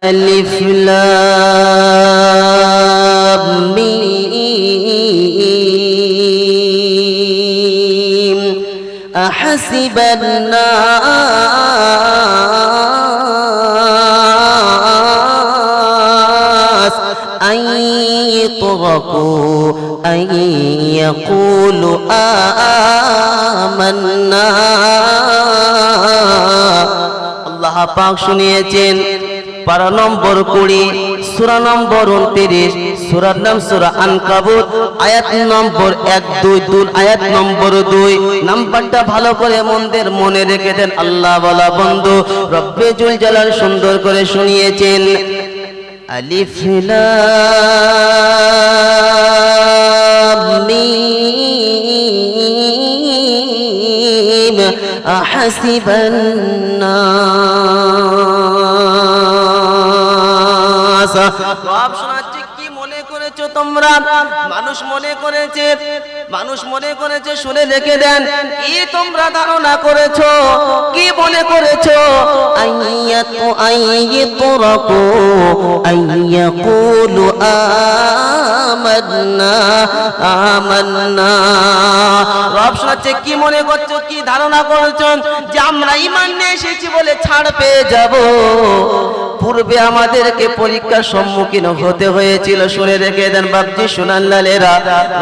ألف لام ميم أحسب الناس أن يتركوا أن يقولوا آمنا আল্লাহ পাক শুনিয়েছেন পারা নম্বর 20 সূরা নম্বর 29 সূরার নাম সূরা আনকাবুত আয়াত নম্বর 122 আয়াত নম্বর 2 নাম্বারটা ভালো করে মনে রেখে দেন। আল্লাহ বলা বন্ধু রব্বে জুল জালাল সুন্দর করে শুনিয়েছেন আলিফ লাম মিম আহসিবান নাস। রব শোনাচ্ছে কি মনে করেছো তোমরা? মানুষ মনে করেছে শুনে রেখে দেন কি তোমরা ধারণা করেছো, কি মনে করেছো? আইয়াতুরাকু আইয়াকুলু আমান্না আমান্না। রব শোনাচ্ছে কি মনে করছো, কি ধারণা করেছো যে আমরা ঈমান নিয়ে এসেছি বলে ছাড় পেয়ে যাব? পূর্বে আমাদেরকে পরীক্ষার সম্মুখীন হতে হয়েছিল। শুনে রেখে দেন বাপজি সোনার লালেরা,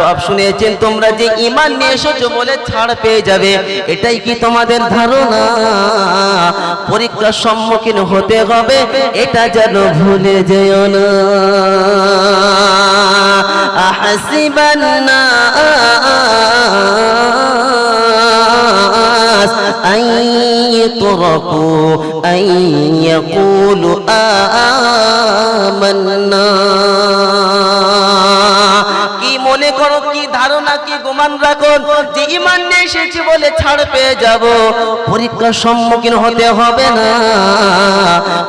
রব শুনেছেন তোমরা যে ঈমান নিয়ে এসেছো বলে ছাড় পেয়ে যাবে, এটাই কি তোমাদের ধারণা? পরীক্ষার সম্মুখীন হতে হবে এটা যেন ভুলে যেও না। আহসিবান নাস আন ইতরাকু আন ইয়াকুলু আমান্না। কি মনে করো, কি ধারণা, কি গুমান রাখো যে ঈমান নিয়ে এসেছি বলে ছাড় পেয়ে যাব? পরীক্ষার সম্মুখীন হতে হবে না,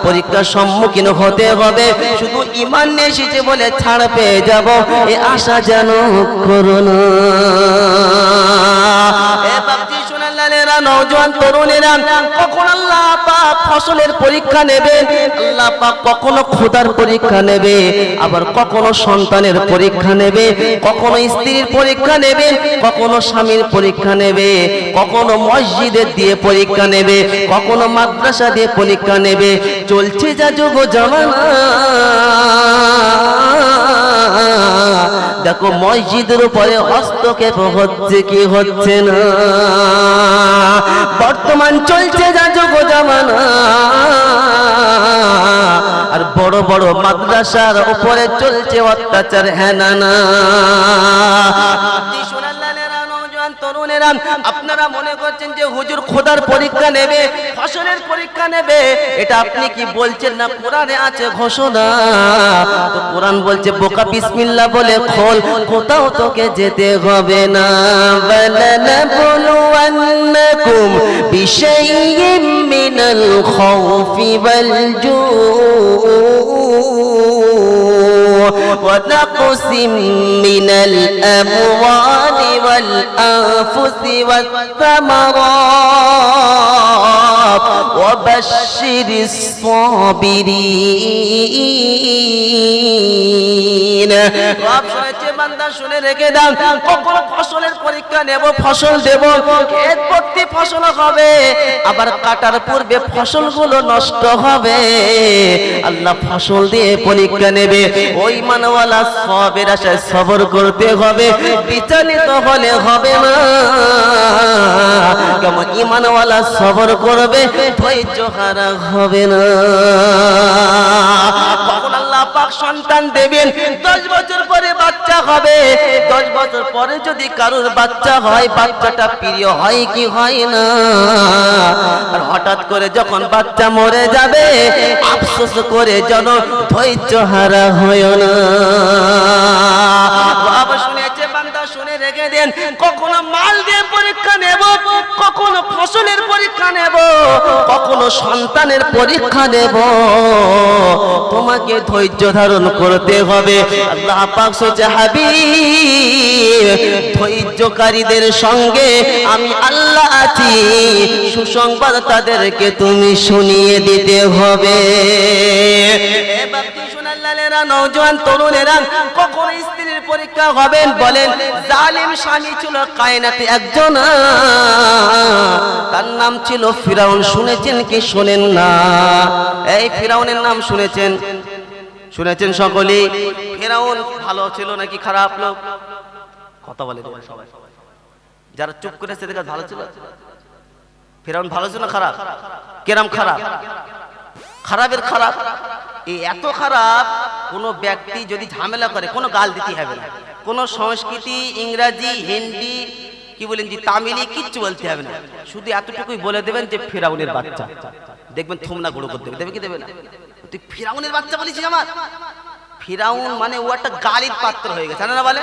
পরীক্ষার সম্মুখীন হতে হবে। শুধু ঈমান নিয়ে এসেছি বলে ছাড় পেয়ে যাব এ আশা যেন করো না। এ বাপজি সোনার লালেরা, নওজোয়ান তরুণেরা, কখন আল্লাহ পাক ফসলের পরীক্ষা নেবে, আল্লাহ পাক কখনো খোদার পরীক্ষা নেবে, আবার কখনো সন্তানের পরীক্ষা নেবে, কখনো স্ত্রীর পরীক্ষা নেবে, কখনো স্বামীর পরীক্ষা নেবে, কখনো মসজিদের দিয়ে পরীক্ষা নেবে, কখনো মাদ্রাসা দিয়ে পরীক্ষা নেবে। চলছে যা যুগ জামানা, দেখো মসজিদের উপরে হস্তক্ষেপ হচ্ছে কি হচ্ছে না। বর্তমান চলছে যা যুগ জামানা, আর বড় বড় মাদ্রাসার উপরে চলছে অত্যাচার। হ্যাঁ না না তরুণেরা, আপনারা মনে করছেন যে হুজুর খোদার পরীক্ষা নেবে, ফসলের পরীক্ষা নেবে, এটা আপনি কি বলছেন না? কোরআনে আছে ঘোষণা, তো কোরআন বলছে বোকা বিসমিল্লাহ বলে খোল, কোথাও তোকে যেতে হবে না। বালানাবলুওয়ান্নাকুম বিশাইইম মিনাল খাউফি ওয়াল ونقص من الأموال والأنفس والثمرات وبشر الصابرين। রব শুনেছে বান্দা শুনে রেখে দাও, কখনো ফসলের পরীক্ষা নেব, ফসল দেব, ক্ষেত ভর্তি ফসল হবে, আবার কাটার পূর্বে ফসলগুলো নষ্ট হবে। আল্লাহ ফসল দিয়ে পরীক্ষা নেবে। ওই মানওয়ালা সবের আশায় সবর করতে হবে, বিচলিত হলে হবে না। কেমন ঈমানওয়ালা সবর করবে, ধৈর্য হারা হবে না। কখন আল্লাহ পাক সন্তান দেবেন, 10 বছর পরে বাচ্চা হবে, 10 বছর পরে যদি কারোর বাচ্চা হয়, বাচ্চাটা প্রিয় হয় কি হয় না? আর হঠাৎ করে যখন বাচ্চা মরে যাবে, আফসোস করে যেন ধৈর্য হারা হয় না। বাবা শুনেছে বান্দা শুনে রেখে দেন, কখনো মাল দিয়ে পরীক্ষা নেব, কখনো ফসলের পরীক্ষা নেব, কখনো সন্তানের পরীক্ষা নেব। তোমাকে ধৈর্য ধারণ করতে হবে। আল্লাহ পাক বলছে হাবিব, ধৈর্যকারীদের সঙ্গে আমি আল্লাহ আছি, সুসংবাদ তাদেরকে তুমি শুনিয়ে দিতে হবে। শোনার লালেরা নওজোয়ান তরুণেরা, কখন স্ত্রীর পরীক্ষা হবেন বলেন? জালিম স্বামী ছিল কায়নাতে একজন, তার নাম ছিল ফিরাউন। শুনেছেন কি শোনেন না? এই ফিরাউনের নাম শুনেছেন? শুনেছেন সকলেই? ফিরাউন ভালো ছিল নাকি খারাপ লোক? কথা বলে সবাই। যারা চুপ করেছে দেখা ভালো ছিল? ফিরাউন ভালো ছিল না খারাপ? কেরাম খারাপ? খারাপের খারাপ। এই এত খারাপ, কোন ব্যক্তি যদি ঝামেলা করে কোনো গাল দিতে হবে না, কোন সংস্কৃতি, ইংরাজি, হিন্দি, কি বলেন জি, তামিলি কিচ্ছু বলতে হবে না, শুধু এতটুকুই বলে দেবেন যে ফিরাউনের বাচ্চা। দেখবেন থুমনা গুঁড়ো করতে দেবে কি দেবে না? তুই ফিরাউনের বাচ্চা বলেছিস আমার? ফিরাউন মানে ও একটা গালির পাত্র হয়ে গেছে না বলে,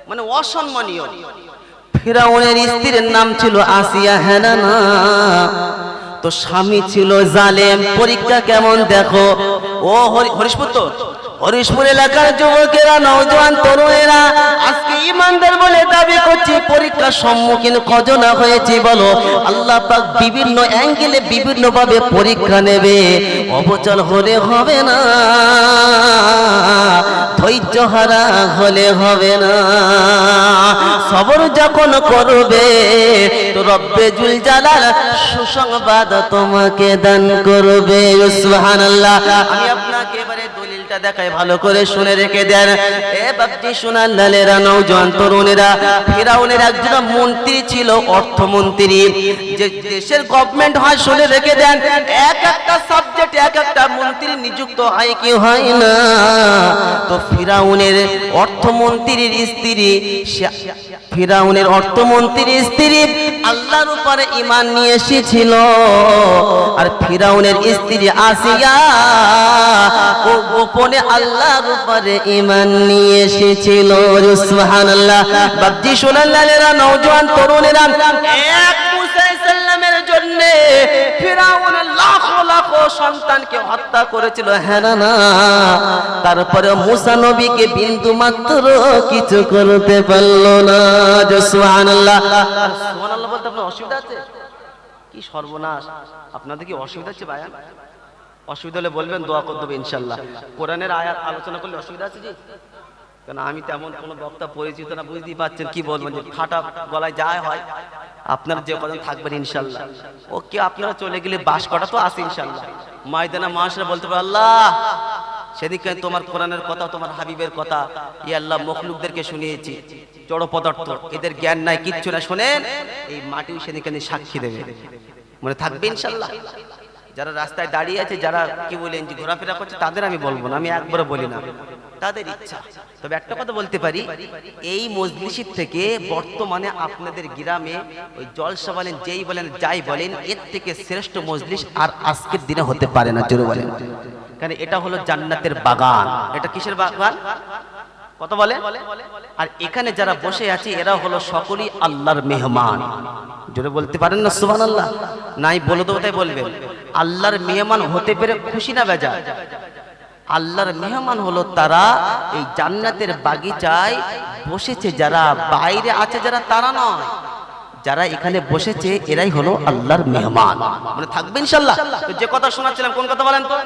মানে অসম্মানীয়। ফিরাউনের স্ত্রীর নাম ছিল আসিয়া, হ্যাঁ না? তো স্বামী ছিল জালেম। পরীক্ষা কেমন দেখো। ও হরিশপুর এলাকার যুবকেরা, নওজোয়ান তরুণেরা, আজকে ইমানদার বলে দাবি করছি, পরীক্ষার সম্মুখীন কজন হয়েছে বলো? আল্লাহ পাক বিভিন্ন অ্যাঙ্গেলে বিভিন্ন ভাবে পরীক্ষা নেবে, অবচল হলে হবে না, ধৈর্য হারা হলে হবে না। সবর যখন করবে তো রব্বে জুল জালাল সুসংবাদ তোমাকে দান করবে। সুবহানাল্লাহ। আমি আপনাকে এবারে দলিলটা দেখাই, ভালো করে শুনে রেখে দেন। এ বাপজি শোনার লালেরা, নওজোয়ান তরুণেরা, ফিরাউনের একজন মন্ত্রী ছিল, অর্থমন্ত্রী। যে দেশের গভর্নমেন্ট হয়, শুনে রেখে দেন, এক একটা সাবজেক্ট এক একটা মন্ত্রী নিযুক্ত হয় কি হয় না? তো ফিরাউনের অর্থমন্ত্রীর স্ত্রী, ফিরাউনের অর্থমন্ত্রীর স্ত্রী আল্লাহর উপরে ঈমান নিয়ে এসেছিল, আর ফিরাউনের স্ত্রী আসিয়া ও গোপনে আল্লাহর উপরে ঈমান নিয়ে এসেছিল। সুবহানাল্লাহ। বাপজি শোনার লালেরা, নওজোয়ান তরুণেরা, এক মুসা সাল্লামের জন্য ফিরাউন লাখো লাখো সন্তানকে হত্যা করেছিল, হ্যাঁ না? তারপরে মুসা নবীকে বিন্দু মাত্র কিছু করতে পারলো না। সুবহানাল্লাহ। সুবহানাল্লাহ বলতে আপনার অসুবিধা আছে? কি সর্বনাশ! আপনাদের কি অসুবিধা হচ্ছে ভাইয়া? অসুবিধা হলে বলবেন, দোয়া করে দেবো ইনশাআল্লাহ। কোরআনের আয়াত আলোচনা করলে অসুবিধা আছে জি? কারণ আমি তেমন কোনো বক্তা পরিচিত না, বুঝতেই পারছেন কি বলবেন, যে ফাটা গলায় যায় হয়। আপনারা যে কজন থাকবেন ইনশাআল্লাহ, ওকে আপনারা চলে গেলে বাস কটা তো আছে ইনশাআল্লাহ। ময়দানে মাসরা বলতে পারে, আল্লাহ সেদিকে তোমার কোরআনের কথা, তোমার হাবিবের কথা, ই আল্লাহ মখলুকদেরকে শুনিয়েছি, জড় পদার্থ, এদের জ্ঞান নাই, কিচ্ছু না, শোনেন, এই মাটিও সেদিকে সাক্ষী দেবে, মনে থাকবে ইনশাআল্লাহ। যারা রাস্তায় দাঁড়িয়ে আছে, যারা কি বলেন যে ঘোরাফেরা করছে, তাদের আমি বলবো না, আমি একবারও বলি না, তাদের ইচ্ছা। তবে একটা কথা বলতে পারি, এই মজলিসের থেকে বর্তমানে আপনাদের গ্রামে ওই জলসা বলেন, যেই বলেন, যাই বলেন, এর থেকে শ্রেষ্ঠ মজলিস আর আজকের দিনে হতে পারে না, জোরে বলেন। কারণ এটা হলো জান্নাতের বাগান। এটা কিসের বাগান? কত বলে? আর এখানে যারা বসে আছে এরা হলো সকলেই আল্লাহর মেহমান। জোরে বলতে পারেন না সুবহানাল্লাহ? নাই বলে দেবো তাই বলবেন। আল্লাহর মেহমান হতে পেরে খুশি না বেজা? আল্লাহর মেহমান হলো তারা এই জান্নাতের বাগিচায় বসেছে, যারা বাইরে আছে যারা, তারা নয়, যারা এখানে বসেছে এরাই হলো আল্লাহর মেহমান। মানে থাকবে ইনশাআল্লাহ। তো যে কথা শোনাচ্ছিলাম, কোন কথা বলেন তো?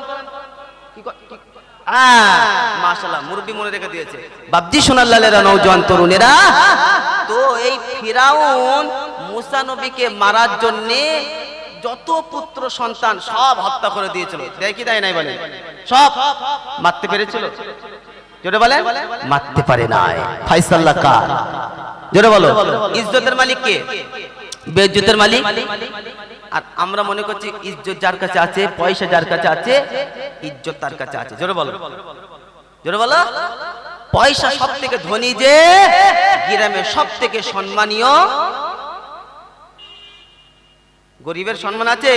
মাশাআল্লাহ, মুরব্বি মনে রেখে দিয়েছে। বাপজি শোনার লালেরা, নওজোয়ান তরুণেরা, তো এই ফিরাউন মুসা নবীকে মারার জন্য যত পুত্র সন্তান সব হত্যা করে দিয়েছিল। দেয় কি দেয় নাই বলেন? সব মারতে পেরেছিল? জোরে বলেন, মারতে পারে নাই। ফায়সাল্লাহ কার? জোরে বলো। ইজ্জতের মালিক কে? বেইজ্জতের মালিক? আর আমরা মনে করছি ইজ্জত যার কাছে আছে, পয়সা যার কাছে আছে, ইজ্জত তার কাছে আছে। জোরে বলো, জোরে বলো। পয়সা সব থেকে ধনী, যে গ্রামে সব থেকে সম্মানীয়, গরিবের সম্মান আছে?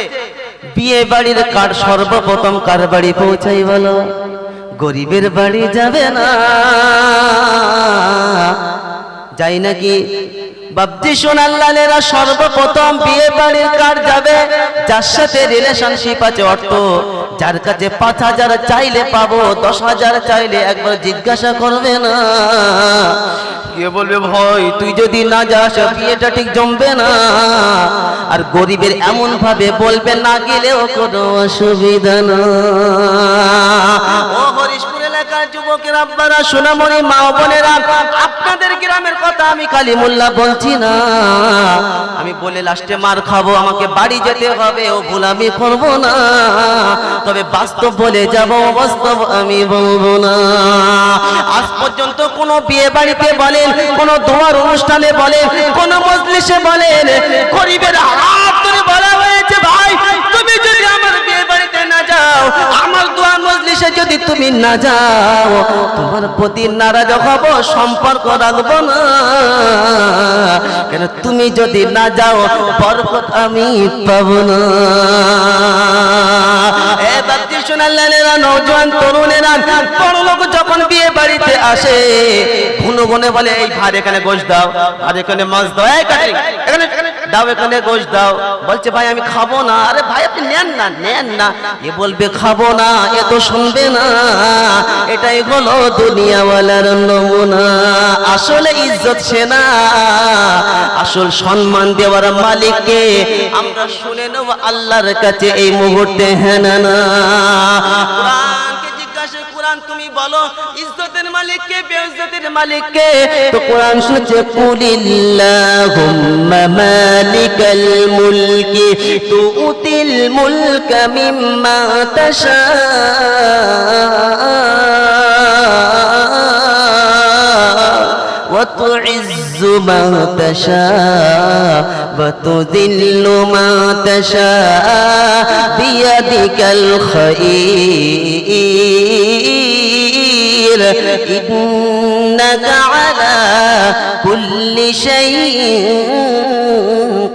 বিয়ে বাড়ির কার্ড সর্বপ্রথম কার বাড়ি পৌঁছাই বলো? গরিবের বাড়ি যাবে না, যাই নাকি? বাপজি শোনার লালেরা, সর্বপ্রথম বিয়ে বাড়ির কার্ড যাবে যার সাথে রিলেশনশিপ আছে, অর্থ যার কাছে 5,000 চাইলে পাবো, 10,000 চাইলে একবার জিজ্ঞাসা করবে না। কে বলবে ভাই তুই যদি না যাস বিয়েটা ঠিক জমবে না। আর গরিবের এমন ভাবে বলবে, না গেলেও কোনো অসুবিধা না। আম্মারা সোনামণি মা বোনেরা, আপনাদের গ্রামের কথা আমি কালিমুল্লাহ বলছি না। আমি বলে লাস্টে মার খাবো, আমাকে বাড়ি যেতে হবে, ও ভুল আমি করবো না। তবে বাস্তব বলে যাব, বাস্তব আমি বলবো না। আজ পর্যন্ত কোন বিয়ে বাড়িতে বলেন, কোন দোয়ার অনুষ্ঠানে বলেন, কোন মজলিসে বলেন, গরিবের হাত ধরে বলা হয়েছে, ভাই তুমি যদি আমার বিয়ে বাড়িতে না যাও, আমার দোয়া মজলিসে যদি তুমি না যাও, তোমার প্রতি নারাজ হব, সম্পর্ক রাখবো না। কেন তুমি যদি না যাও, বরকত আমি পাবো না। এবার শোনালেরা, নওজোয়ান তরুণেরা, বড় লোক যখন বিয়ে বাড়িতে আসে, ঘুনো গুনে বলে, এই ভাই এখানে গোশ দাও, আর এখানে মাছ দাও, এখানে দাও, এখানে গোশ দাও। বলছে ভাই আমি খাবো না। আরে ভাই আপনি নেন না, নেন না। এ বলবে খাবো না, এ তো শুনবে না। এটাই হলো দুনিয়াওয়ালার নমুনা। আসলে ইজ্জত সে না, আসল সম্মান দেওয়ার মালিককে আমরা শুনে নেব আল্লাহর কাছে এই মুহূর্তে। হ্যাঁ না না, কোরআনকে জিজ্ঞাসা, কোরআন তুমি বলো ইজ্জতের মালিক কে, বেইজ্জতের মালিক কে? তো কোরআন শুনছে, কুলিল্লাহুম্মা মালিকাল মুলকি তুতিল মুলকা মিম্মা তাশা ওয়া তুইজ্জু মা তাশা ওয়া তুযিল্লু মা তাশা বিয়াদিকাল খায়র ইন্নাকা আলা কুল্লি শাইইন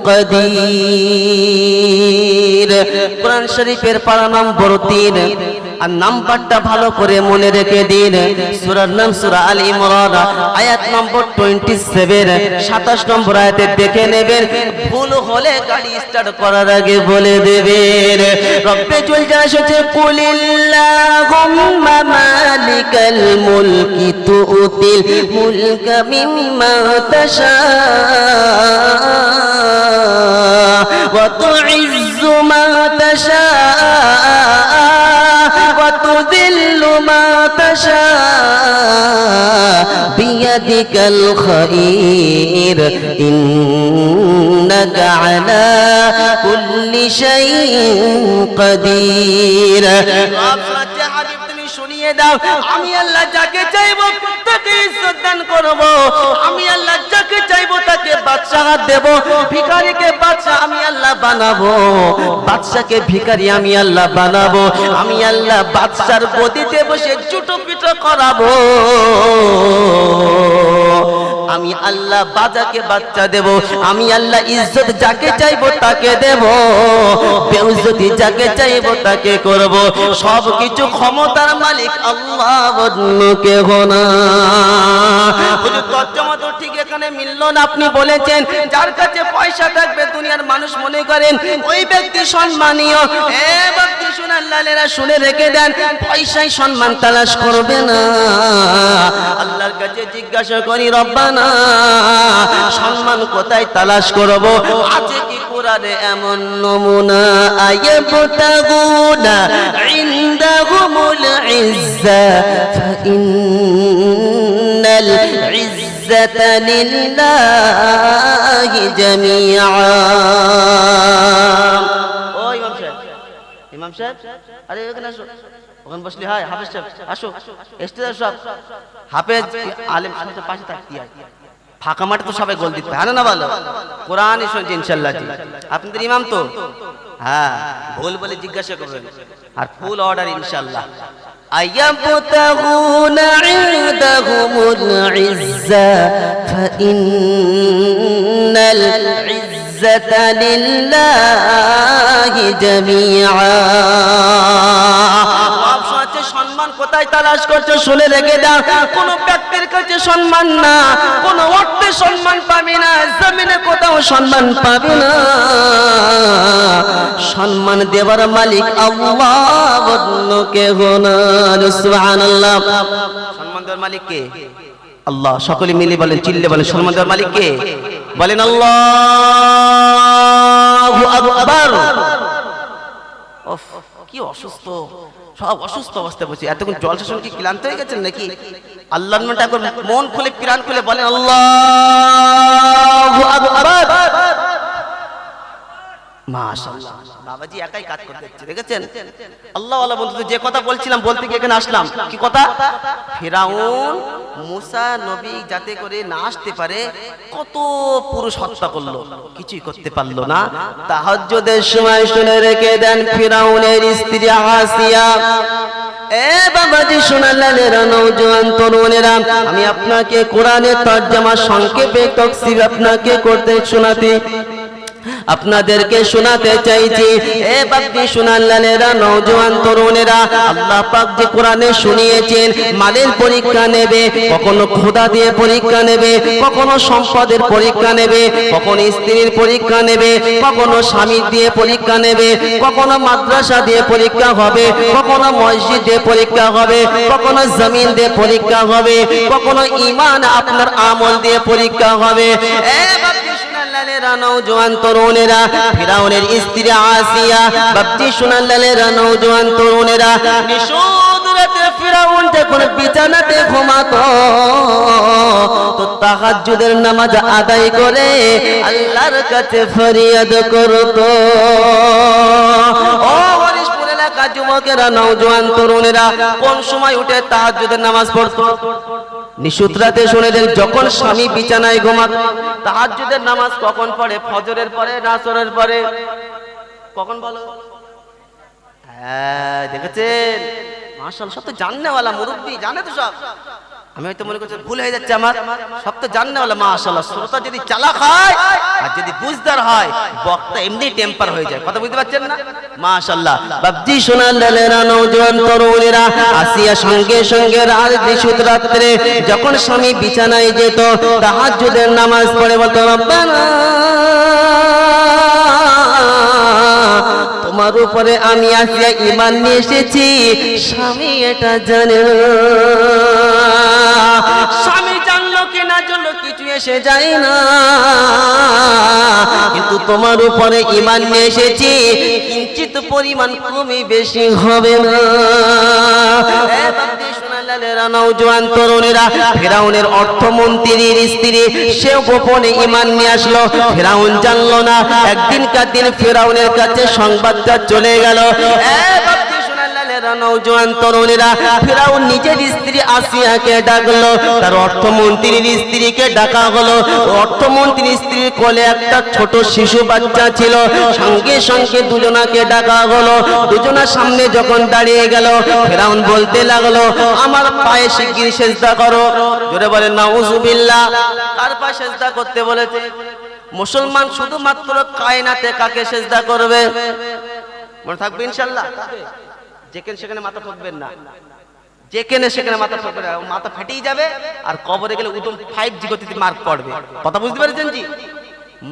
কাদির। কোরআন শরীফের পারা নম্বর 3, আর নাম্বারটা ভালো করে মনে রেখে দিন। সূরার নাম সূরা আল ইমরান, আয়াত নম্বর 27, 27 নম্বর আয়াতে দেখে নেবেন। ভুল হলে গাড়ি স্টার্ট করার আগে বলে দেবেন। রব্বে জুল জালালু, কুলিল্লাহুম্মা মালিকাল মুলকি তুতিল মুলকা মিম্মা তাশা ওয়া তুইজ্জু মা তাশা وتذل ما تشاء بيدك الخير إنك على كل شيء قدير। শুনিয়ে দাও, আমি আল্লাহ যাকে চাইবো তাকে ইজ্জত দান করব। আমি আল্লাহ যাকে চাইবো তাকে বাদশাহ দেব। ভিখারিকে বাদশাহ আমি আল্লাহ বানাবো, বাদশাকে ভিখারি আমি আল্লাহ বানাবো। আমি আল্লাহ বাদশার গদিতে বসে চুটো পিটো করাবো। আমি আল্লাহ বাজাকে বাচ্চা দেব। আমি আল্লাহ ইজ্জত যাকে চাইবো তাকে দেব, বেইজ্জতি যাকে চাইবো তাকে করব। সব কিছু ক্ষমতার মালিক আল্লাহ, অন্য কেউ না। হুজুর তর্জমা তো ঠিক এখানে মিলল না। আপনি বলেছেন যার কাছে পয়সা থাকবে দুনিয়ার মানুষ মনে করেন ওই ব্যক্তি সম্মানীয়। এ ব্যক্তি শুনে লালেরা শুনে রেখে দেন, পয়সায় সম্মান তালাশ করবে না। আল্লাহর কাছে জিজ্ঞাসা করি, রব্বানা সম্মান কোথায় তালাশ করব? আছে কি কোরআনে এমন নমুনা? আয়াবতাগুনা ইনদাহুমুল ইজ্জা ফাইন্নাল ইজ্জাতা লিল্লাহি জামিআ। ও ইমাম সাহেব, ইমাম সাহেব, আরে এখানে আসো, ওখানে বসলি হয়। হাফেজ সাহেব আসো, এসতে সব হাফেজ আলেম সাহেবের পাশে থাকতে হয়। ফাঁকা মাঠে তো সবাই গোল দিতে হয় না, ভালো কোরআনই শুনছি ইনশাআল্লাহ। জি আপনাদের ইমাম তো, হ্যাঁ ভুল বলে জিজ্ঞাসা করবেন, আর ফুল অর্ডার ইনশাআল্লাহ। আয়াবতাগুনা ইনদাহুমুল ইজ্জা ফাইন্নাল ইজ্জাতা লিল্লাহি জামিআ। সম্মান কোথায় তালাশ করছো শুনে রেখে দাও। কোন ব্যক্তির কাছে সম্মান না, কোন অর্থে সম্মান পাবি না, জমিনে কোথাও সম্মান পাবি না। সম্মান দেওয়ার মালিক আল্লাহ, অন্য কেউ না। সুবহানাল্লাহ। সম্মান দেওয়ার মালিক কে? আল্লাহ। সকলে মিলে বলেন, চিল্লে বলেন, সম্মান দেওয়ার মালিক কে? বলেন আল্লাহু আকবার। কি অসুস্থ সব অসুস্থ অবস্থায় বসে। এতক্ষণ জলসা শুনে কি ক্লান্ত হয়ে গেছেন নাকি? আল্লাহর নামটা একবার মন খুলে প্রাণ খুলে বলেন আল্লাহু আকবার। মাশাআল্লাহ, বাবাজি একাই কাজ করতে হচ্ছে, দেখেছেন? আল্লাহ ওয়ালা বন্ধু, যে কথা বলছিলাম বলতে গিয়ে এখানে আসলাম। কি কথা? ফিরাউন মুসা নবী যাতে করে না আসতে পারে কত পুরুষ হত্যা করলো, কিছুই করতে পারলো না। তাহাজ্জুদের সময় শুনে রেখে দেন ফিরাউনের স্ত্রী আসিয়া। এ বাবাজি শোনালেরা, নওজোয়ান তরুণেরা, আমি আপনাকে কোরআনের তরজমা সংক্ষেপে তাফসীর আপনাকে করতে শোনাতে আপনাদেরকে শোনাতে চাইছি। এ বাপজি শোনালেরা, নওজোয়ান তরুণেরা, আল্লাহ পাক যে কোরআনে শুনিয়েছেন মালের পরীক্ষা নেবে, কখনো খোদা দিয়ে পরীক্ষা নেবে, কখনো সম্পদের পরীক্ষা নেবে, কখনো স্ত্রীর পরীক্ষা নেবে, কখনো স্বামী দিয়ে পরীক্ষা নেবে, কখনো মাদ্রাসা দিয়ে পরীক্ষা হবে, কখনো মসজিদ দিয়ে পরীক্ষা হবে, কখনো জমিন দিয়ে পরীক্ষা হবে, কখনো ঈমান আপনার আমল দিয়ে পরীক্ষা হবে। এ বাপজি নওজোয়ান তরুণেরা, ফিরাউনের স্ত্রী আসিয়া, বাপজি শোনালেরা, নওজোয়ান তরুণেরা, নিশোদ রাতে ফিরাউন যখন বিছানাতে ঘুমাতো তো তাহাজ্জুদের নামাজ আদায় করে আল্লাহর কাছে ফরিয়াদ করতো। ও হরিশপুর এলাকার যুবকেরা, নওজোয়ান তরুণেরা, কোন সময় উঠে তাহাজ্জুদের নামাজ পড়তো? নিশুত রাতে। শুনেলেন যখন স্বামী বিছানায় ঘুমাত। তাহাজ্জুদের নামাজ কখন পড়ে? ফজরের পরে না আসরের পরে? কখন বলো? হ্যাঁ, দেখেছেন? মাশাআল্লাহ, সব তো জাননেওয়ালা মুরব্বি, জানে তো সব। আমি হয়তো মনে করছি ভুল হয়ে যাচ্ছে আমার, সব তো জাননেওয়ালা। মাশাআল্লাহ, শ্রোতা যদি চালাক হয় আর যদি বুঝদার হয়, বক্তা এমনি টেম্পার হয়ে যায়। কথা বুঝতে পারছেন না? মাশাআল্লাহ। বাপজি শোনালেরা, নওজোয়ান তরুণেরা, আসিয়া সঙ্গে সঙ্গে নিশুত রাত্রে যখন স্বামী বিছানায় যেত তাহাজ্জুদের নামাজ পড়ে বলতো, রব্বানা তোমার উপরে আমি আসিয়া ঈমান নিয়ে এসেছি, স্বামী এটা জানে না। স্বামী জানলো কি না জানলো কিছু এসে যায় না, কিন্তু তোমার উপরে ঈমান নিয়ে এসেছি, কিঞ্চিত পরিমাণ কমই বেশি হবে না। নওজোয়ান তরুণেরা, ফিরাউনের অর্থমন্ত্রীর স্ত্রী, সে গোপনে ঈমান নিয়ে আসলো। ফিরাউন জানলো না। একদিনকার দিন ফিরাউনের কাছে সংবাদটা চলে গেল। নওজোয়ান তরুণেরা, ফিরাউন নিজের স্ত্রী আসিয়াকে ডাকলো, তার অর্থমন্ত্রীর স্ত্রীকে ডাকা হলো। অর্থমন্ত্রীর স্ত্রীর কোলে একটা ছোট শিশু বাচ্চা ছিল। সঙ্গে সঙ্গে দুজনাকে ডাকা হলো। দুজনার সামনে যখন দাঁড়িয়ে গেল, ফিরাউন বলতে লাগলো, আমার পায়ে শিগগির সেজদা করো। জোরে বলেন নাউজুবিল্লাহ। কার পায়ে সেজদা করতে বলেছে? মুসলমান শুধুমাত্র কায়নাতে কাকে সেজদা করবে? মনে থাকবে ইনশাআল্লাহ। যেখানে সেখানে মাথা ঠকবেন না, যেখানে সেখানে মাথা ঠকবেন না, মাথা ফাটিয়ে যাবে। আর কবরে গেলে উদম 5G গতিতে মার্ক পড়বে। কথা বুঝতে পেরেছেন জি?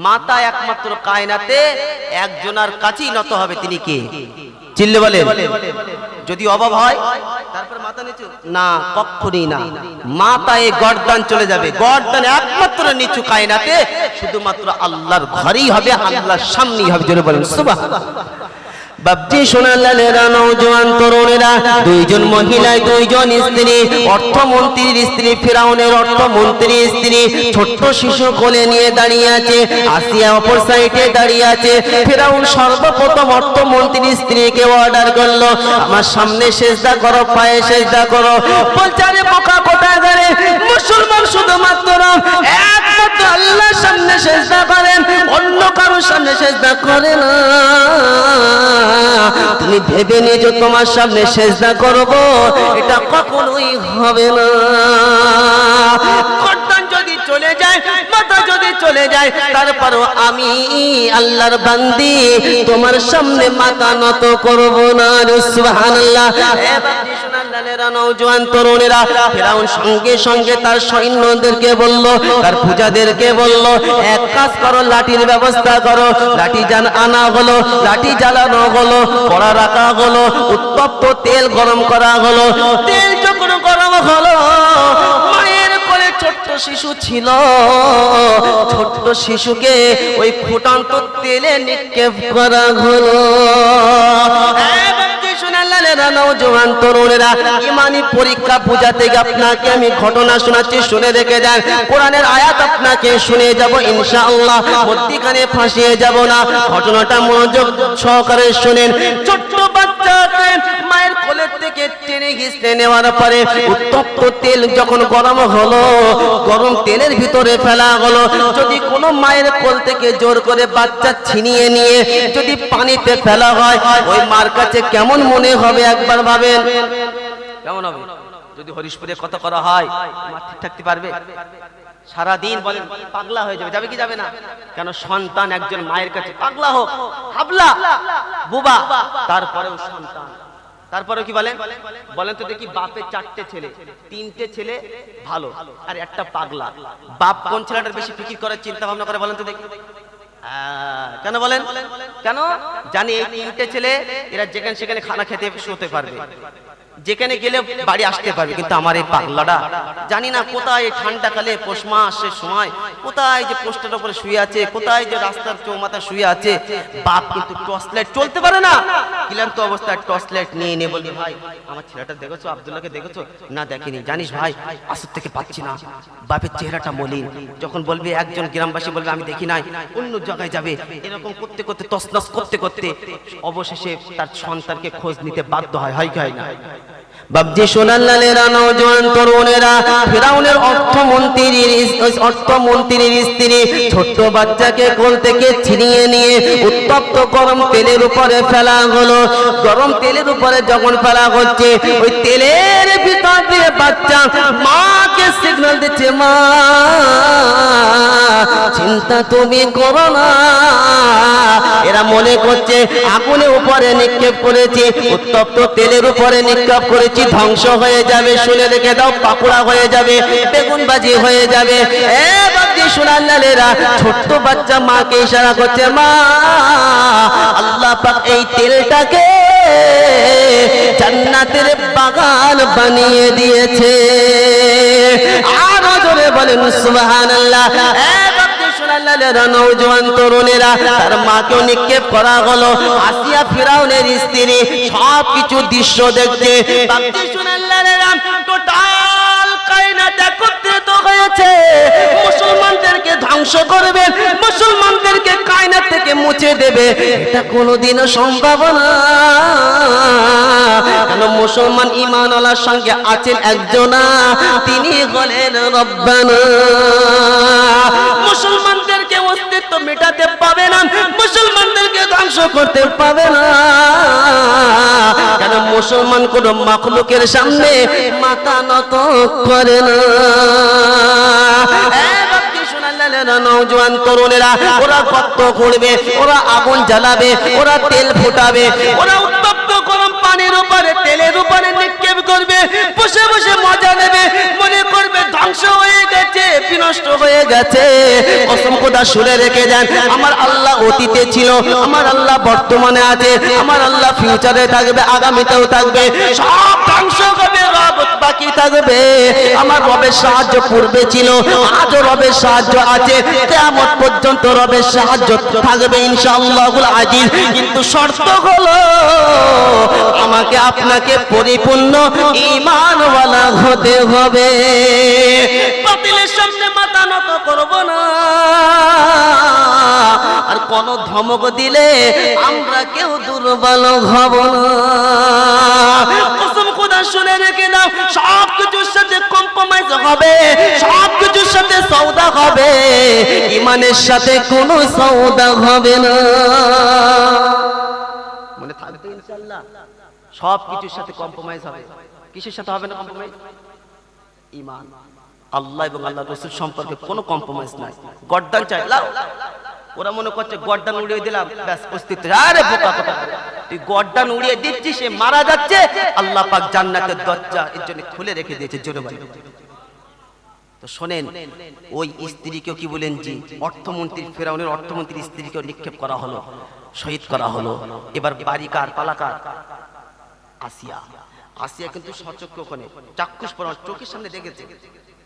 মাথা একমাত্র কায়নাতে একজনের কাছেই নত হবে। তিনি কে? চিল্লে বলেন। যদি অভাব হয় তারপর মাথা নিচু না, কখনোই না। মাথায় গর্দান চলে যাবে। গর্দান একমাত্র নিচু কায়নাতে শুধুমাত্র আল্লাহর ঘরেই হবে, আল্লাহর সামনেই হবে। জোরে বলেন সুবহানাল্লাহ। বাপজি শোনালেরা, নওজোয়ান তরুণেরা, দুইজন মহিলা, দুইজন স্ত্রী, অর্থমন্ত্রীর স্ত্রী, ফিরাউনের অর্থমন্ত্রীর স্ত্রী, ছোট্ট শিশু কোলে নিয়ে দাঁড়িয়ে আছে। আসিয়া অপর সাইডে দাঁড়িয়ে আছে। ফিরাউন সর্বপ্রথম অর্থমন্ত্রীর স্ত্রীকে অর্ডার করলো, আমার সামনে সেজদা করো, পায়ে সেজদা করো। বলছে, আরে বোকা কোথায় গেলে? মুসলমান শুধুমাত্র একমাত্র আল্লাহর সামনে সেজদা করেন, অন্য কারোর সামনে সেজদা করে না। তুমি ভেবে নিয়েছো তোমার সামনে সেজদা করব, এটা কখনোই হবে না। গর্দান যদি চলে যায়, মাথা যদি চলে যায়, তারপরও আমি আল্লাহর বান্দি তোমার সামনে মাথা নত করব না। সুবহানাল্লাহ। নওজোয়ান তরুণেরা, ফিরাউন সঙ্গে সঙ্গে তার সৈন্যদেরকে বলল, তার পূজাদেরকে বলল, এক কাজ করো, লাঠির ব্যবস্থা করো। লাঠি আনা হলো, লাঠি জ্বালানো হলো, কড়া রাখা হলো, উত্তপ্ত তেল গরম করা হলো। তেল যখন গরম হলো, মায়ের কোলে ছোট্ট শিশু ছিল। ছোট্ট শিশুকে ওই ফুটন্ত তেলে নিক্ষেপ করা হলো। লালেরা নওজোয়ান তরুণেরা ইমানি পরীক্ষা বুঝাতে গিয়ে আপনাকে আমি ঘটনা শোনাচ্ছি, শুনে রেখে যান। কোরআনের আয়াত আপনাকে শুনে যাব ইনশাআল্লাহ, মধ্যিখানে ফাঁসিয়ে যাব না। ঘটনাটা মনোযোগ সহকারে শুনেন। ছোট্ট বাচ্চাকে মায়ের কোলের থেকে টেনে ঘিসতে নেওয়ার পরে উত্তপ্ত তেল যখন গরম হলো, গরম তেলের ভিতরে ফেলা হলো। যদি কোনো মায়ের কোল থেকে জোর করে বাচ্চা ছিনিয়ে নিয়ে যদি পানিতে ফেলা হয়, ওই মার কাছে কেমন মনে হবে একবার ভাবেন। কেমন হবে? যদি হরিশপুরে কথা করা হয়, মা ঠিক থাকতে পারবে? সারাদিন বলেন পাগলা হয়ে যাবে, যাবে কি যাবে না? কেন সন্তান একজন মায়ের কাছে পাগলা হোক, হাবলা, বুবা, তারপরেও সন্তান। তারপরে কি বলেন? বলেন তো দেখি, বাপের 4টে ছেলে, 3টে ছেলে ভালো আর একটা পাগলা, বাপ কোন ছেলেটার বেশি ফিকির করার চিন্তা ভাবনা করে বলেন তো দেখি? কেন বলেন? কেন জানি এই 3টে ছেলে এরা যেখানে সেখানে খানা খেতে শুতে পারবে, যেখানে গেলে বাড়ি আসতে পারবে, কিন্তু আমার এই পাগলাটা জানি না কোথায় ঠান্ডাকালে পৌষ মাসের সময় কোথায় যে পোস্টের উপরে শুয়ে আছে, কোথায় যে রাস্তার চৌমাথা শুয়ে আছে। বাপ কিন্তু টর্চ লাইট চলতে পারে না, ক্লান্ত অবস্থায় টর্চ লাইট নিয়ে নিয়ে বলবে, ভাই আমার ছেলেটা দেখেছো, আব্দুল্লাহকে দেখেছো? না দেখিনি। জানিস ভাই, আসর থেকে পাচ্ছি না, বাপের চেহারাটা মলিন। যখন বলবে একজন গ্রামবাসী বলবে আমি দেখি নাই, অন্য জায়গায় যাবে, এরকম করতে করতে তছনছ করতে করতে অবশেষে তার সন্তানকে খোঁজ নিতে বাধ্য হয়। হয় কি হয় না? বাবজি সোনার লালেরা নওজোয়ান তরুণেরা, ফিরাউনের অর্থমন্ত্রীর স্ত্রী ছোট্ট বাচ্চাকে কোল থেকে ছিনিয়ে নিয়ে উত্তপ্ত গরম তেলের উপরে ফেলা হলো। গরম তেলের উপরে যখন ফেলা হচ্ছে, ওই তেলের ভিতর দিয়ে বাচ্চা মাকে সিগন্যাল দিচ্ছে, মা চিন্তা তুমি করো না। এরা মনে করছে আগুনের উপরে নিক্ষেপ করেছি, উত্তপ্ত তেলের উপরে নিক্ষেপ করেছি, ধ্বংস হয়ে যাবে। শুনে রেখে দাও, পাকোড়া হয়ে যাবে, বেগুন ভাজি হয়ে যাবে। সোনার লালেরা, ছোট্ট বাচ্চা মাকে ইশারা করছে, মা আল্লাহ পাক এই তেলটাকে জান্নাতের বাগান বানিয়ে দিয়েছে। আরো জোরে বলেন সুবহানাল্লাহ। নওজোয়ান তরুণেরা, তার মাকেও নিক্ষেপ করা হলো। আসিয়া ফিরাউনের স্ত্রী সব কিছু দৃশ্য দেখছে। টোটাল কায়নাত একত্রিত হয়েছে, মুসলমানদেরকে ধ্বংস করবে, মুসলমানদেরকে কায়নাত থেকে মুছে দেবে। এটা কোনোদিনও সম্ভব না। কেন? মুসলমান ঈমানওয়ালার সঙ্গে আছেন একজনা, তিনি হলেন রব্বানা। মুসলমানদেরকে অস্তিত্ব মেটাতে পাবে না, মুসলমানদেরকে ধ্বংস করতে পাবে না। কেন? মুসলমান কোন মাখলুকের সামনে মাথা নত করে না। নওজোয়ান তরুণেরা, ওরা গর্ত করবে, ওরা আগুন জ্বালাবে, ওরা তেল ফোটাবে, ওরা উত্তপ্ত গরম পানির উপরে তেলের উপরে নিক্ষেপ করবে, বসে বসে মজা নেবে, মনে করবে ধ্বংস হয়ে গেছে, বিনষ্ট হয়ে গেছে। কসম খোদা শুনে রেখে দেন, আমার আল্লাহ অতীতে ছিল, আমার আল্লাহ বর্তমানে আছে, আমার আল্লাহ ফিউচারে থাকবে, আগামীতেও থাকবে। সব ধ্বংস হবে, রব বাকি থাকবে। আমার রবের সাহায্য পূর্বে ছিল, আজও রবের সাহায্য আছে, কিয়ামত পর্যন্ত রবের সাহায্য থাকবে ইনশাআল্লাহুল আজিজ। কিন্তু শর্ত হলো আমাকে আপনাকে পরিপূর্ণ ঈমানওয়ালা হতে হবে। বাতিলের সামনে মাথা নত করব না, আর কোন ধমক দিলে আমরা কেউ দুর্বল হব না। কসম খোদা শুনে রেখে নাও, সব কিছুর সাথে কম্প্রোমাইজ হবে, সব কিছুর সাথে সওদা হবে, ঈমানের সাথে কোনো সওদা হবে না। মনে থাকবে ইনশাআল্লাহ, সব কিছুর সাথে কম্প্রোমাইজ হবে। কিসের সাথে হবে না কম্প্রোমাইজ? ঈমান। আল্লাহ এবং আল্লাহ রাসূল সম্পর্কে কোনো কম্প্রোমাইজ নাই। গর্দান চাই লাও, ওরা মনে করছে গর্দান উড়িয়ে দিলাম ব্যাস অস্তিত্ব। আরে বোকা কথা, তুই গর্দান উড়িয়ে দিচ্ছিস, সে মারা যাচ্ছে, আল্লাহ পাক জান্নাতের দরজা এর জন্য খুলে রেখে দিয়েছে। জোরে বলেন। তো শোনেন, ওই স্ত্রীকেও কি বলেন জি, অর্থমন্ত্রী, ফেরাউনের অর্থমন্ত্রীর স্ত্রীকেও নিক্ষেপ করা হলো, শহীদ করা হলো। এবার বাড়িকার পালাকার আসিয়া। আসিয়া কিন্তু সচক্ষে ওখানে চাক্ষুষ পর চোখের সামনে দেখেছে।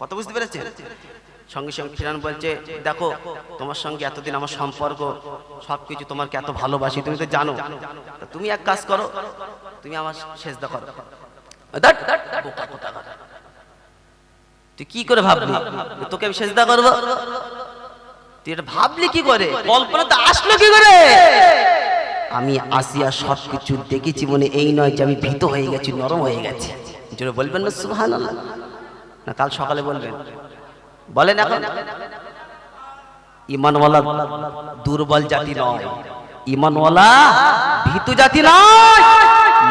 কথা বুঝতে পেরেছেন? সঙ্গে সঙ্গে ফিরাউন বলছে, দেখো তোমার সঙ্গে এতদিন আমার সম্পর্ক, সবকিছু তোমাকে এত ভালোবাসি, তুমি তো জানো। তুমি এক কাজ করো, তুমি আমার সেজদা করো। বোকা কোথাকার, তুই কি করে ভাবলি তোকে আমি সেজদা করবো? তুই এটা ভাবলি কি করে, কল্পনা তো আসলো কি করে? আমি আসিয়া সবকিছু দেখেছি মনে এই নয় যে আমি ভীত হয়ে গেছি, নরম হয়ে গেছি। জোরে বলবেন না সুবহানাল্লাহ? না কাল সকালে বলবেন? বলেন এখন। ঈমানওয়ালা দুর্বল জাতি নয়, ঈমানওয়ালা ভীতু জাতি নয়,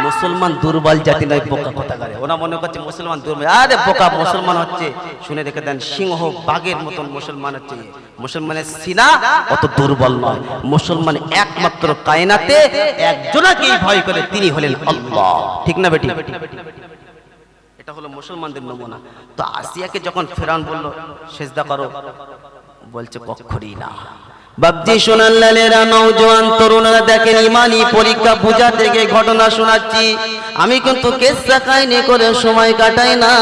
মুসলমান দুর্বল জাতি নয়। বোকা কোথাকারে, ওরা মনে করছে মুসলমান দুর্বল। আরে বোকা, মুসলমান হচ্ছে, শুনে রেখে দেন, সিংহ বাঘের মতন মুসলমান হচ্ছে। মুসলমানের সিনা অত দুর্বল নয়। মুসলমান একমাত্র কায়নাতে একজনকেই ভয় করে, তিনি হলেন আল্লাহ। ঠিক না বেটি? এটা হলো মুসলমানদের নমুনা। তো আসিয়াকে যখন ফেরাউন বলল সেজদা করো, বলছে কখনই না। বাবজি শোনান লালেরা, নওজোয়ান তরুণরা দেখেন, ইমানি পরীক্ষা বুঝা থেকে ঘটনা শোনাচ্ছি। আমি কিন্তু কেসা কাহিনী করে সময় কাটাই না।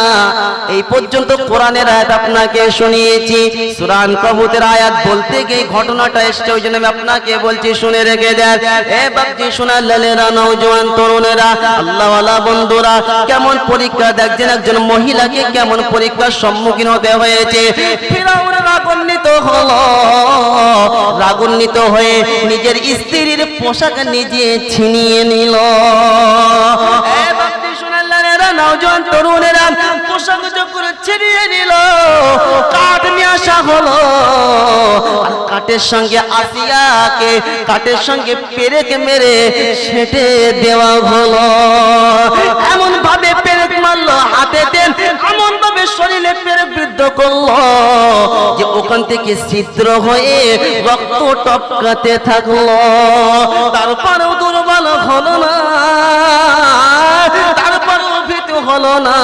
এই পর্যন্ত কোরআনের আয়াত আপনাকে শুনিয়েছি, সূরা আনকাবুতের আয়াত বলতে গিয়ে ঘটনাটা এসেছে, ওই জন্য আমি আপনাকে বলছি, শুনে রেখে দেন। এ বাবজি শোনান লালেরা, নওজোয়ান তরুণেরা, আল্লাহওয়ালা বন্ধুরা, কেমন পরীক্ষা দেখছেন, একজন মহিলাকে কেমন পরীক্ষার সম্মুখীন হতে হয়েছে। ফিরআউন রাগান্বিত হলো, রাগান্বিত হয়ে নিজের স্ত্রীর পোশাক নিজে ছিনিয়ে নিল। নওজোয়ান তরুণেরা পোশাক যখন ছিনিয়ে নিল, কাঠ নিয়ে আসা হলো, আর কাঠের সঙ্গে আসিয়াকে কাঠের সঙ্গে পেরেক মেরে সেটে দেওয়া হলো। এমন ভাবে পেরেক মারলো হাতেতে, এমন ভাবে শরীরে পেরেক বিদ্ধ করলো যে ওখান থেকে ছিদ্র হয়ে রক্ত টপকাতে থাকলো। তারপরেও দুর্বল হলো না, তারপরেও ভীত হলো না।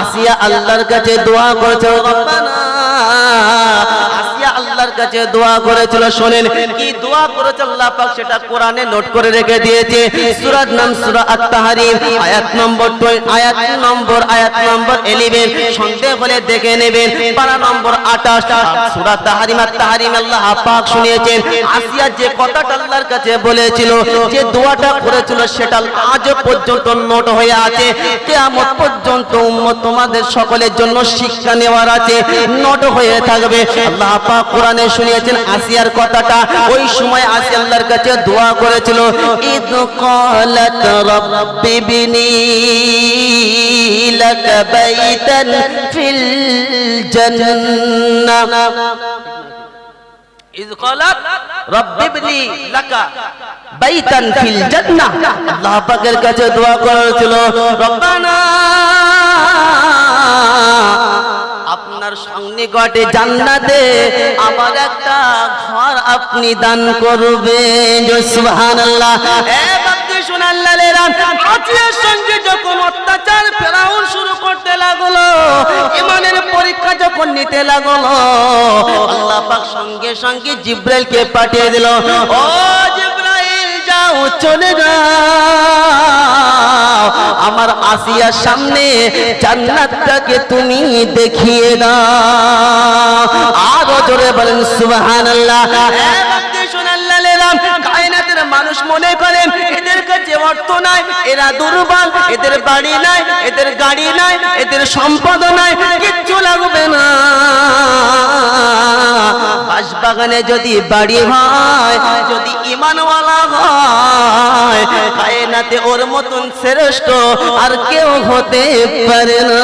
আসিয়া আল্লাহর কাছে দোয়া করেছে, রব্বানা। আসিয়া আল্লাহর কাছে দোয়া করেছিল, শোনেন কি দোয়া করেছে আল্লাহ পাক, সেটা কোরআনে নোট করে রেখে দিয়েছে। সূরার নাম সূরা আত-তাহরিম, আয়াত নম্বর 11। সন্দেহ হলে দেখে নেবেন, পারা নম্বর 28, সূরা তাহরিম। আল্লাহ পাক শুনিয়েছেন আসিয়া যে কথাটা আল্লাহর কাছে বলেছিল, যে দোয়াটা করেছিল, সেটা আজও পর্যন্ত নোট হয়ে আছে। কিয়ামত পর্যন্ত উম্মত তোমাদের সকলের জন্য শিক্ষা নেওয়ার আছে, নোট হয়ে থাকবে। আল্লাহ পাক কোরআনে শুনিয়েছেন আসিয়ার কথাটা। ওই সময় আসিয়া আল্লাহর কাছে দোয়া করেছিল, ইদ ক্বালাত রাব্বি বিনি লাকা বাইতান ফিল জান্নাহ। ইদ ক্বালাত রাব্বি বিনি লাকা বাইতান ফিল জান্নাহ। আল্লাহ পাকের কাছে দোয়া করেছিল, রব্বানা, আপনার সন্নিকটে জান্নাতে আমার একটা ঘর আপনি দান করবেন। সুবহানাল্লাহ। এ বান্দে শুনান লালেরা, আসিয়ার সঙ্গে যখন অত্যাচার ফেরাউন শুরু করতে লাগলো, ঈমানের পরীক্ষা যখন নিতে লাগলো, আল্লাহ পাক সঙ্গে সঙ্গে জিবরাইলকে পাঠিয়ে দিল। ও জিবরাইল, যাও, চলে যাও, আমার আসিয়ার সামনে জান্নাতটাকে তুমি দেখিয়ে দাও। আরো জোরে বলেন সুবহানাল্লাহ। কায়নাতের মানুষ মনে করেন এদের কাছে অর্থ নাই, এরা দুর্বল, এদের বাড়ি নাই, এদের গাড়ি নাই, এদের সম্পদ নাই, কিচ্ছু লাগবে না। বাগানে যদি বাড়ি হয়, যদি ঈমানওয়ালা হয়, কায়নাতে ওর মতন শ্রেষ্ঠ আর কেউ হতে পারে না।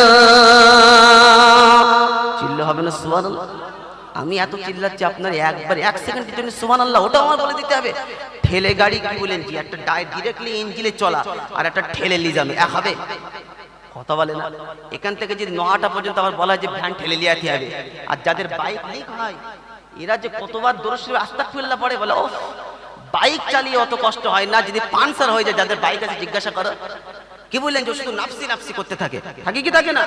চিল্লা হবে না সুবহানাল্লাহ? আমি এত চিল্লাচ্ছি, আপনার একবার 1 সেকেন্ডের জন্য সুবহানাল্লাহ ওটাও আমার বলে দিতে হবে। ঠেলে গাড়ি কি বলেন, জি, একটা ডাইরেক্টলি ইঞ্জিনে চলা আর একটা ঠেলে নিয়ে যাবে, এক হবে? কথা বলে না। এখান থেকে যদি 9টা পর্যন্ত আবার বলা যে ভ্যান ঠেলে নিয়ে যেতে হবে, আর যাদের বাইক নেই ভাই, এরা যে কতবার দরুদ আস্তাগফিরুল্লাহ পড়ে, বলে ও বাইক চালিয়ে অত কষ্ট হয় না, যদি পানসার হয়ে যায়, যাদের বাইক আছে জিজ্ঞাসা করো, কি বললেন, যে শুধু নাফসি নাফসি করতে থাকে, থাকে কি থাকে না?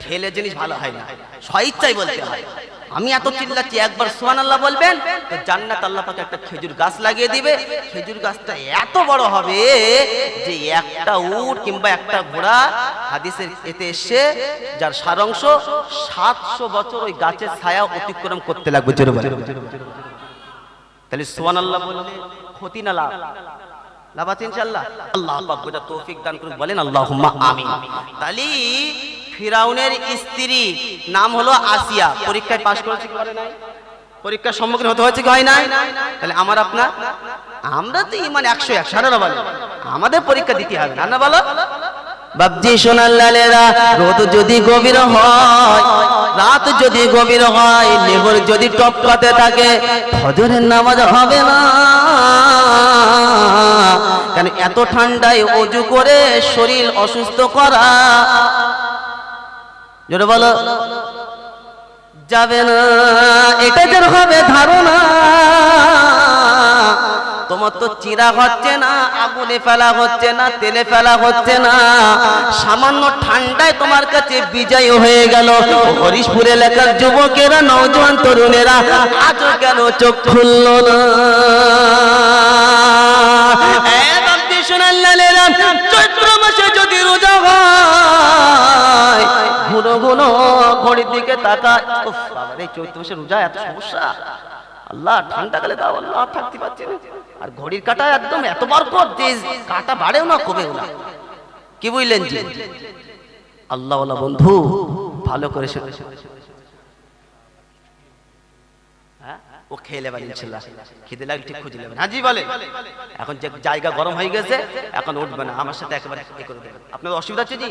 ঠেলে জিনিস ভালো হয় না, স্বইচ্ছাই বলতে হয়। আমি এত চিল্লাচ্ছি, একবার সুবহানাল্লাহ বলবেন, তো জান্নাত আল্লাহ পাক একটা খেজুর গাছ লাগিয়ে দিবে। খেজুর গাছটা এত বড় হবে যে একটা উট কিংবা একটা ঘোড়া, হাদিসের এতে এসে যার সারাংশ 700 বছর ওই গাছের ছায়া অতিক্রম করতে লাগবে। জোরে বলে। তাহলে সুবহানাল্লাহ বললে ক্ষতি না লাভ? লাভ আছে ইনশাআল্লাহ। আল্লাহ পাক বোঝার তৌফিক দান করুন, বলেন আল্লাহুম্মা আমিন। তাহলে ফিরাউনের স্ত্রী নাম হলো আসিয়া, পরীক্ষায় পাশ করেছে কি করে নাই? পরীক্ষার সম্মুখীন হতে হয়েছে কি হয় নাই? তাহলে আমরা তো ইমান 100 সারা বলে আমাদের পরীক্ষা দিতে হবে না, না বলো বাবজি সোনার লালেরা। রোদ যদি গভীর হয়, রাত যদি গভীর হয়, লেবর যদি টপকাতে থাকে, ফজরের নামাজ হবে না। কেন এত ঠান্ডায় ওযু করে শরীর অসুস্থ করা জোরে বলো যাবে না। এটা যেন হবে ধারণা। তোমার তো চিরা হচ্ছে না, আগুনে ফেলা হচ্ছে না, তেলে ফেলা হচ্ছে না, সামান্য ঠান্ডায় তোমার কাছে বিজয় হয়ে গেল। হরিশপুর এলাকার যুবকেরা, নওজোয়ান তরুণেরা আজও কেন চোখ খুলল না? চৈত্র মাসে যদি রোজা হয়, ঘুনো ঘুনো ঘড়ির দিকে তাকায়, এই চৈত্র মাসে রোজা এত সমস্যা, আল্লাহ ঠান্ডা গেলে দাও, আল্লাহ থাকতে পারছি না। আর ঘড়ির কাটা একদম এত বরকত যে কাটা বাড়েও না কমেও না। কি বুঝলেন জি? আল্লাহ ওয়ালা বন্ধু ভালো করে ও খেয়ে নেবেন ইনশাআল্লাহ, খিদে লাগলে ঠিক খুঁজে নেবেন। হাজি বলে এখন যে জায়গা গরম হয়ে গেছে, এখন উঠবে না, আমার সাথে একেবারে কি করে দেবেন। আপনার অসুবিধা হচ্ছে জি,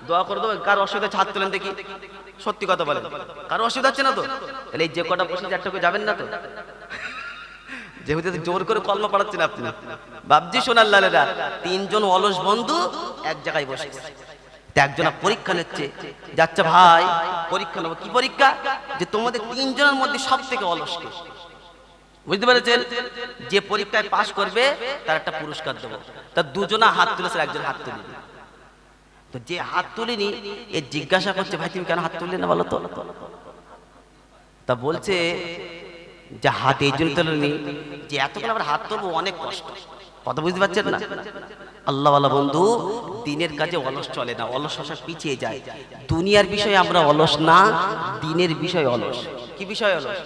দোয়া করে দেবেন। কার অসুবিধা হাত তোলেন দেখি, সত্যি কথা বলেন, কারো অসুবিধা হচ্ছে না তো? তাহলে এই যে কটা বসে চারটা করে যাবেন না তো? যেহেতু জোর করে কলমা পড়াচ্ছেন আপনি। বাবজি সোনার লালেরা, তিনজন অলস বন্ধু এক জায়গায় বসে, একজনা পরীক্ষা নিচ্ছে, যাচ্ছে ভাই পরীক্ষা নেবো। কি পরীক্ষা? যে তোমাদের তিনজনের মধ্যে সব থেকে অলস কে, বুঝতে পেরেছেন? যে পরীক্ষায় পাশ করবে তার একটা পুরস্কার দেবো। তার দুজনা হাত তুলেছে, একজন হাত তুলিনি। তো যে হাত তুলিনি এ জিজ্ঞাসা করছে, ভাই তুমি কেন হাত তুললে না বলো তো? তা বলছে যে হাত এই জন্য তুলিনি যে এতক্ষণ আবার হাত তুলবো, অনেক কষ্ট। কথা বুঝতে পারছেন না? আল্লাহ ওয়ালা বন্ধু, দিনের কাজে অলস চলে না, অলস হওয়া পিছিয়ে যায়। দুনিয়ার বিষয়ে আমরা অলস না, দিনের বিষয় অলস। কি বিষয় অলস?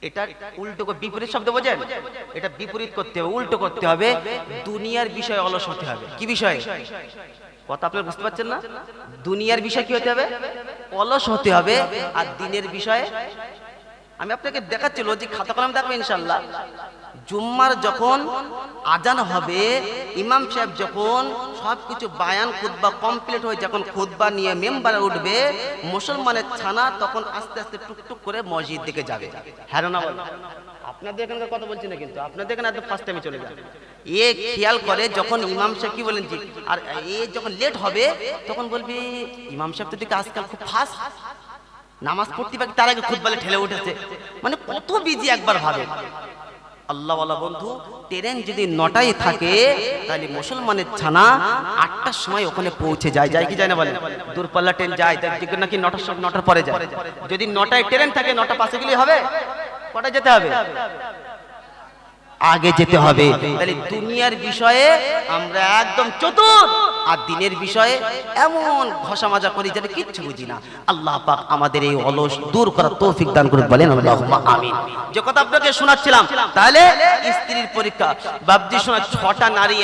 এটা উল্টো বিপরীত শব্দ বোঝেন? এটা বিপরীত করতে হবে, উল্টো করতে হবে। দুনিয়ার বিষয়ে অলস হতে হবে। কি বিষয়? কথা আপনারা বুঝতে পারছেন না? দুনিয়ার বিষয় কি হতে হবে? অলস হতে হবে। আর দিনের বিষয়ে আমি আপনাকে দেখাচ্ছি, লজিক খাতা কলম দেখবেন ইনশাআল্লাহ। জুম্মার যখন আজান হবে, ইমাম সাহেব যখন সবকিছু বায়ান খুতবা কমপ্লিট হয়ে যখন খুতবা নিয়ে মেম্বারে উঠবে, মুসলমানের ছানা তখন আস্তে আস্তে টুকটুক করে মসজিদ দিকে যাবে। হ্যাঁ না বল? আপনাদের এখানকার কথা বলছি না কিন্তু, আপনাদের এখানে একদম ফার্স্ট টাইমে চলে যাবে। এ খেয়াল করে যখন ইমাম সাহেব কি বলেন জি, আর এ যখন লেট হবে তখন বলবি ইমাম সাহেব তো দিকে আজকাল খুব ফাস্ট, নামাজ পড়তে পারি তার আগে খুতবা ঠেলে উঠেছে। মানে কত বিজি একবার ভাবে। আল্লাহ ওয়ালা বন্ধু, ট্রেন যদি 9টায় থাকে তাহলে মুসলমানের ছানা 8টার সময় ওখানে পৌঁছে যায়। যায় কি যায় না বলেন? দূরপাল্লা ট্রেন যায় নাকি 9টার পরে যায়। যদি 9টায় ট্রেন থাকে 9টা পাশে গেলেই হবে? কটায় যেতে হবে? আগে যেতে হবে। তাহলে দুনিয়ার বিষয়ে আমরা একদম চতুর, আর দিনের বিষয়ে এমন ঘষা মাজা করি যেটা কিচ্ছু বুঝি না। আল্লাহ পাক আমাদের এই অলস দূর করার তৌফিক দান করুন, বলেন আল্লাহুম্মা আমিন। যে কথা আপনাকে শোনাচ্ছিলাম, তাহলে স্ত্রীর পরীক্ষা, বাবজি শোনা 6টা নারী